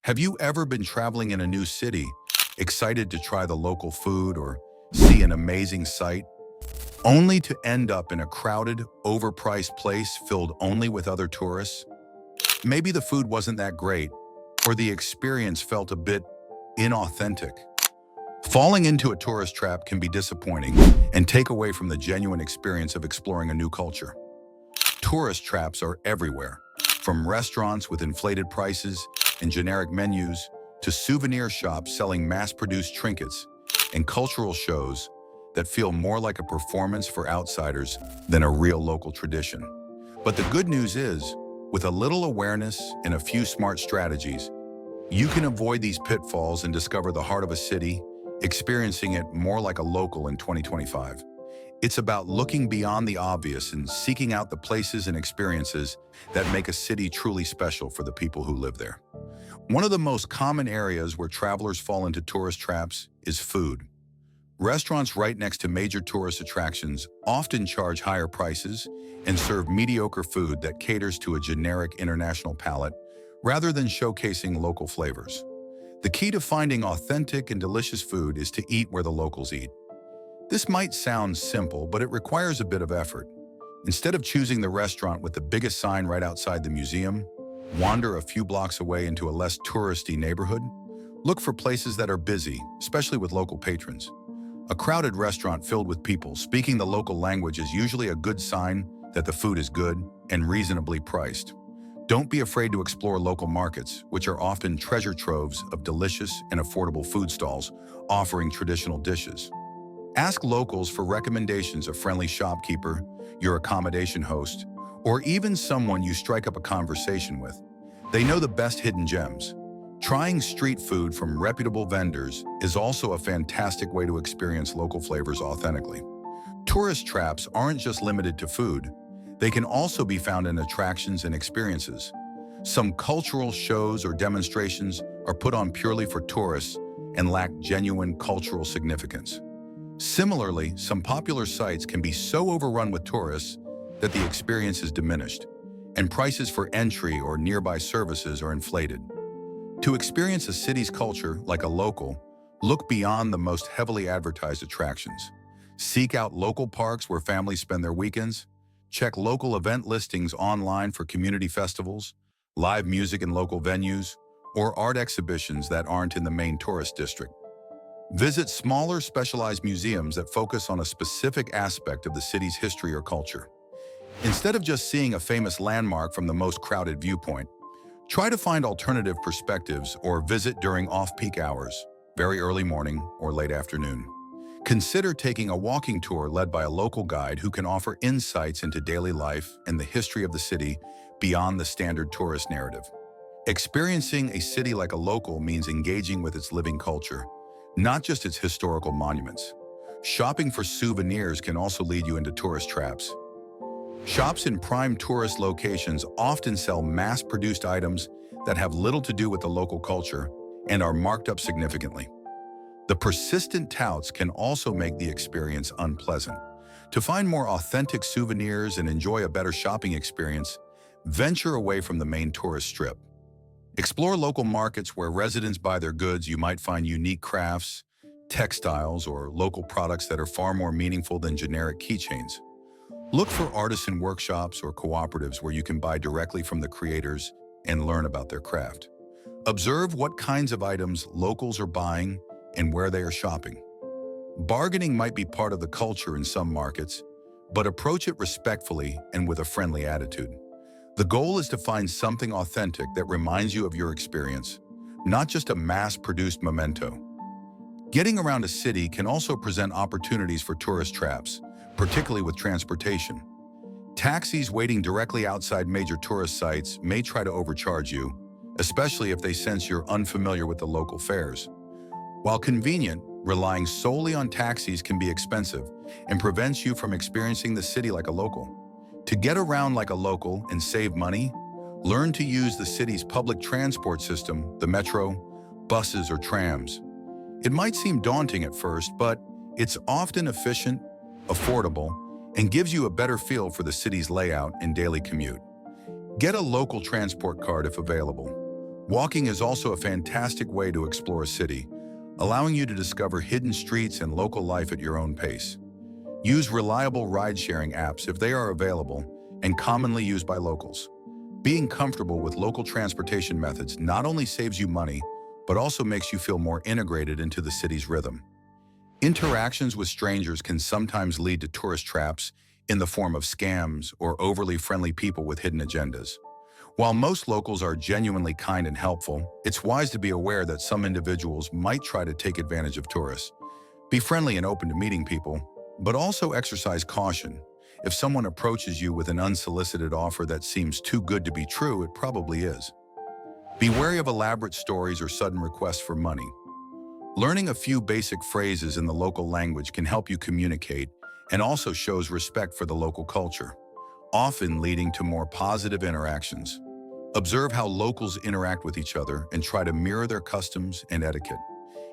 Have you ever been traveling in a new city, excited to try the local food or see an amazing sight, only to end up in a crowded, overpriced place filled only with other tourists? Maybe the food wasn't that great, or the experience felt a bit inauthentic. Falling into a tourist trap can be disappointing and take away from the genuine experience of exploring a new culture. Tourist traps are everywhere, from restaurants with inflated prices and generic menus to souvenir shops selling mass-produced trinkets and cultural shows that feel more like a performance for outsiders than a real local tradition. But the good news is, with a little awareness and a few smart strategies, you can avoid these pitfalls and discover the heart of a city, experiencing it more like a local in 2025. It's about looking beyond the obvious and seeking out the places and experiences that make a city truly special for the people who live there. One of the most common areas where travelers fall into tourist traps is food. Restaurants right next to major tourist attractions often charge higher prices and serve mediocre food that caters to a generic international palate rather than showcasing local flavors. The key to finding authentic and delicious food is to eat where the locals eat. This might sound simple, but it requires a bit of effort. Instead of choosing the restaurant with the biggest sign right outside the museum, wander a few blocks away into a less touristy neighborhood. Look for places that are busy, especially with local patrons. A crowded restaurant filled with people speaking the local language is usually a good sign that the food is good and reasonably priced. Don't be afraid to explore local markets, which are often treasure troves of delicious and affordable food stalls offering traditional dishes. Ask locals for recommendations of friendly shopkeeper, your accommodation host, or even someone you strike up a conversation with. They know the best hidden gems. Trying street food from reputable vendors is also a fantastic way to experience local flavors authentically. Tourist traps aren't just limited to food. They can also be found in attractions and experiences. Some cultural shows or demonstrations are put on purely for tourists and lack genuine cultural significance. Similarly, some popular sites can be so overrun with tourists that the experience is diminished, and prices for entry or nearby services are inflated. To experience a city's culture like a local, look beyond the most heavily advertised attractions. Seek out local parks where families spend their weekends. Check local event listings online for community festivals, live music in local venues, or art exhibitions that aren't in the main tourist district. Visit smaller, specialized museums that focus on a specific aspect of the city's history or culture. Instead of just seeing a famous landmark from the most crowded viewpoint, try to find alternative perspectives or visit during off-peak hours, very early morning or late afternoon. Consider taking a walking tour led by a local guide who can offer insights into daily life and the history of the city beyond the standard tourist narrative. Experiencing a city like a local means engaging with its living culture, not just its historical monuments. Shopping for souvenirs can also lead you into tourist traps. Shops in prime tourist locations often sell mass-produced items that have little to do with the local culture and are marked up significantly. The persistent touts can also make the experience unpleasant. To find more authentic souvenirs and enjoy a better shopping experience, venture away from the main tourist strip. Explore local markets where residents buy their goods. You might find unique crafts, textiles, or local products that are far more meaningful than generic keychains. Look for artisan workshops or cooperatives where you can buy directly from the creators and learn about their craft. Observe what kinds of items locals are buying and where they are shopping. Bargaining might be part of the culture in some markets, but approach it respectfully and with a friendly attitude. The goal is to find something authentic that reminds you of your experience, not just a mass-produced memento. Getting around a city can also present opportunities for tourist traps, particularly with transportation. Taxis waiting directly outside major tourist sites may try to overcharge you, especially if they sense you're unfamiliar with the local fares. While convenient, relying solely on taxis can be expensive and prevents you from experiencing the city like a local. To get around like a local and save money, learn to use the city's public transport system, the metro, buses, or trams. It might seem daunting at first, but it's often efficient, affordable, and gives you a better feel for the city's layout and daily commute. Get a local transport card if available. Walking is also a fantastic way to explore a city, allowing you to discover hidden streets and local life at your own pace. Use reliable ride-sharing apps if they are available and commonly used by locals. Being comfortable with local transportation methods not only saves you money, but also makes you feel more integrated into the city's rhythm. Interactions with strangers can sometimes lead to tourist traps in the form of scams or overly friendly people with hidden agendas. While most locals are genuinely kind and helpful, it's wise to be aware that some individuals might try to take advantage of tourists. Be friendly and open to meeting people, but also exercise caution. If someone approaches you with an unsolicited offer that seems too good to be true, it probably is. Be wary of elaborate stories or sudden requests for money. Learning a few basic phrases in the local language can help you communicate and also shows respect for the local culture, often leading to more positive interactions. Observe how locals interact with each other and try to mirror their customs and etiquette.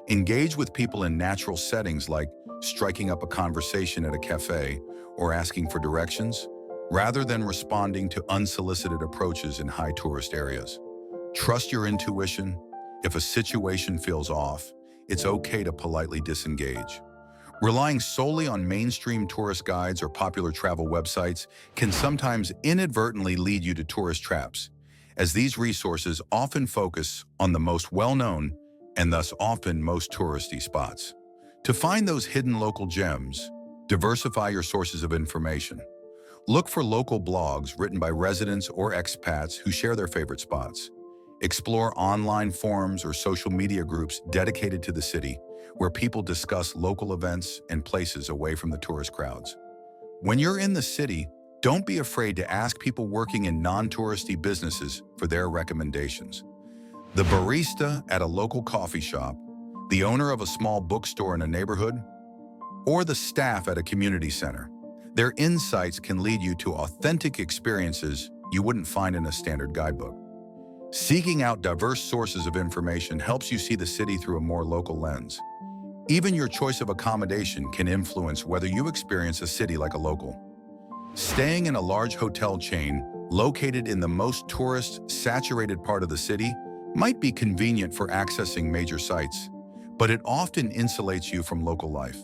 Engage with people in natural settings like striking up a conversation at a cafe or asking for directions, rather than responding to unsolicited approaches in high tourist areas. Trust your intuition. If a situation feels off, it's okay to politely disengage. Relying solely on mainstream tourist guides or popular travel websites can sometimes inadvertently lead you to tourist traps, as these resources often focus on the most well-known and thus often most touristy spots. To find those hidden local gems, diversify your sources of information. Look for local blogs written by residents or expats who share their favorite spots. Explore online forums or social media groups dedicated to the city, where people discuss local events and places away from the tourist crowds. When you're in the city, don't be afraid to ask people working in non-touristy businesses for their recommendations. The barista at a local coffee shop, the owner of a small bookstore in a neighborhood, or the staff at a community center. Their insights can lead you to authentic experiences you wouldn't find in a standard guidebook. Seeking out diverse sources of information helps you see the city through a more local lens. Even your choice of accommodation can influence whether you experience a city like a local. Staying in a large hotel chain located in the most tourist-saturated part of the city might be convenient for accessing major sites, but it often insulates you from local life.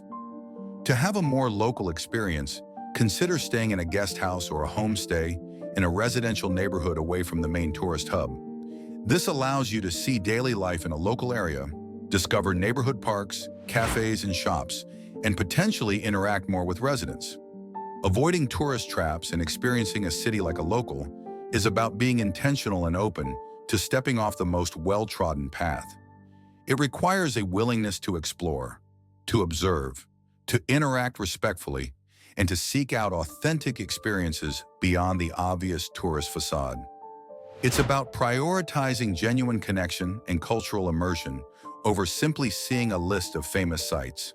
To have a more local experience, consider staying in a guest house or a homestay in a residential neighborhood away from the main tourist hub. This allows you to see daily life in a local area, discover neighborhood parks, cafes, and shops, and potentially interact more with residents. Avoiding tourist traps and experiencing a city like a local is about being intentional and open to stepping off the most well-trodden path. It requires a willingness to explore, to observe, to interact respectfully, and to seek out authentic experiences beyond the obvious tourist facade. It's about prioritizing genuine connection and cultural immersion over simply seeing a list of famous sites.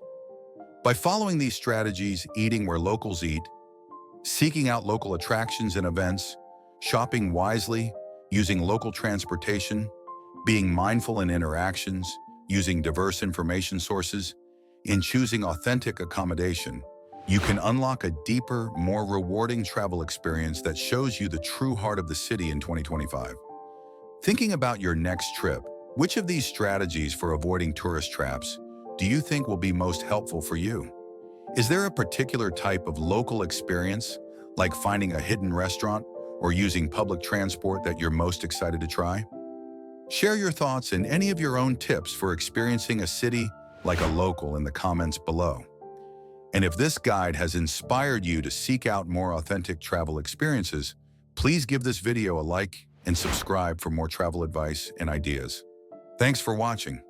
By following these strategies, eating where locals eat, seeking out local attractions and events, shopping wisely, using local transportation, being mindful in interactions, using diverse information sources, and choosing authentic accommodation, you can unlock a deeper, more rewarding travel experience that shows you the true heart of the city in 2025. Thinking about your next trip, which of these strategies for avoiding tourist traps do you think will be most helpful for you? Is there a particular type of local experience, like finding a hidden restaurant or using public transport, that you're most excited to try? Share your thoughts and any of your own tips for experiencing a city like a local in the comments below. And if this guide has inspired you to seek out more authentic travel experiences, please give this video a like and subscribe for more travel advice and ideas. Thanks for watching.